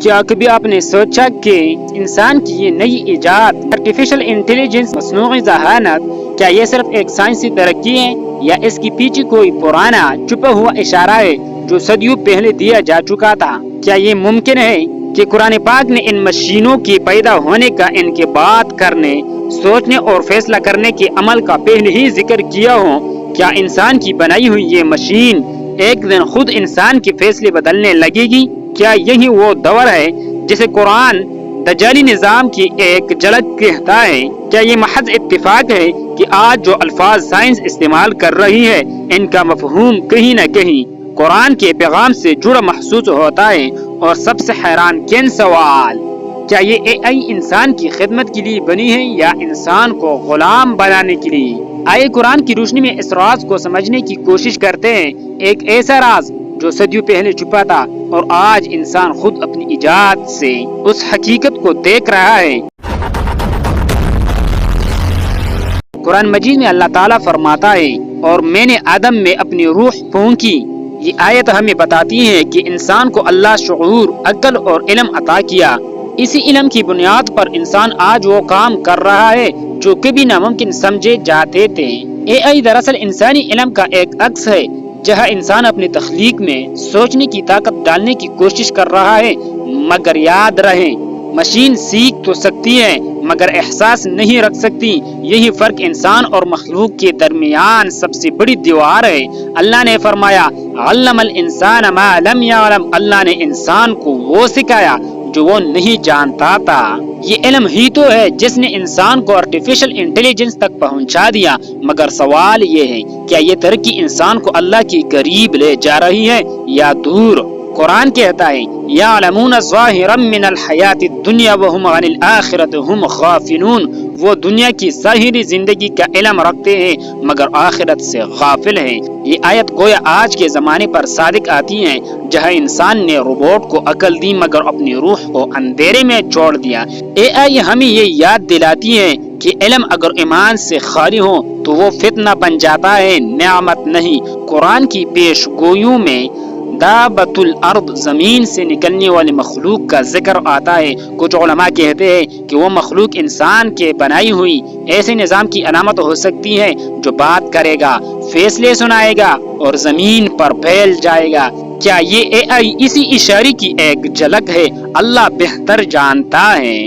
کیا کبھی آپ نے سوچا کہ انسان کی یہ نئی ایجاد آرٹیفیشل انٹیلیجنس مصنوعی ذہانت کیا یہ صرف ایک سائنسی ترقی ہے یا اس کے پیچھے کوئی پرانا چھپا ہوا اشارہ ہے جو صدیوں پہلے دیا جا چکا تھا؟ کیا یہ ممکن ہے کہ قرآن پاک نے ان مشینوں کے پیدا ہونے کا، ان کے بات کرنے، سوچنے اور فیصلہ کرنے کے عمل کا پہلے ہی ذکر کیا ہو؟ کیا انسان کی بنائی ہوئی یہ مشین ایک دن خود انسان کے فیصلے بدلنے لگے گی؟ کیا یہی وہ دور ہے جسے قرآن دجالی نظام کی ایک جھلک کہتا ہے؟ کیا یہ محض اتفاق ہے کہ آج جو الفاظ سائنس استعمال کر رہی ہے ان کا مفہوم کہیں نہ کہیں قرآن کے پیغام سے جڑا محسوس ہوتا ہے؟ اور سب سے حیران کن سوال، کیا یہ اے آئی انسان کی خدمت کے لیے بنی ہے یا انسان کو غلام بنانے کے لیے؟ آئے قرآن کی روشنی میں اس راز کو سمجھنے کی کوشش کرتے ہیں، ایک ایسا راز جو صدیوں پہلے چھپا تھا اور آج انسان خود اپنی ایجاد سے اس حقیقت کو دیکھ رہا ہے۔ قرآن مجید میں اللہ تعالیٰ فرماتا ہے، اور میں نے آدم میں اپنی روح پھونکی۔ یہ آیت ہمیں بتاتی ہے کہ انسان کو اللہ شعور، عقل اور علم عطا کیا۔ اسی علم کی بنیاد پر انسان آج وہ کام کر رہا ہے جو کبھی ناممکن سمجھے جاتے تھے۔ اے آئی دراصل انسانی علم کا ایک عکس ہے، جہاں انسان اپنی تخلیق میں سوچنے کی طاقت ڈالنے کی کوشش کر رہا ہے، مگر یاد رہے مشین سیکھ تو سکتی ہے مگر احساس نہیں رکھ سکتی۔ یہی فرق انسان اور مخلوق کے درمیان سب سے بڑی دیوار ہے۔ اللہ نے فرمایا، علم الانسان ما لم یعلم، اللہ نے انسان کو وہ سکھایا جو وہ نہیں جانتا تھا۔ یہ علم ہی تو ہے جس نے انسان کو آرٹیفیشل انٹیلیجنس تک پہنچا دیا، مگر سوال یہ ہے کیا یہ ترقی انسان کو اللہ کے قریب لے جا رہی ہے یا دور؟ قرآن کہتا ہے، یعلمون ظاہرا من الحیات الدنیا وهم عن الآخرۃ هم غافلون، وہ دنیا کی ظاہری زندگی کا علم رکھتے ہیں مگر آخرت سے غافل ہیں۔ یہ آیت گویا آج کے زمانے پر صادق آتی ہے، جہاں انسان نے روبوٹ کو عقل دی مگر اپنی روح کو اندھیرے میں چھوڑ دیا۔ اے آئی ہمیں یہ یاد دلاتی ہے کہ علم اگر ایمان سے خالی ہو تو وہ فتنہ بن جاتا ہے، نعمت نہیں۔ قرآن کی پیش گوئیوں میں دابۃ الارض، زمین سے نکلنے والی مخلوق کا ذکر آتا ہے۔ کچھ علماء کہتے ہیں کہ وہ مخلوق انسان کے بنائی ہوئی ایسے نظام کی علامت ہو سکتی ہے جو بات کرے گا، فیصلے سنائے گا اور زمین پر پھیل جائے گا۔ کیا یہ اے آئی اسی اشارے کی ایک جھلک ہے؟ اللہ بہتر جانتا ہے۔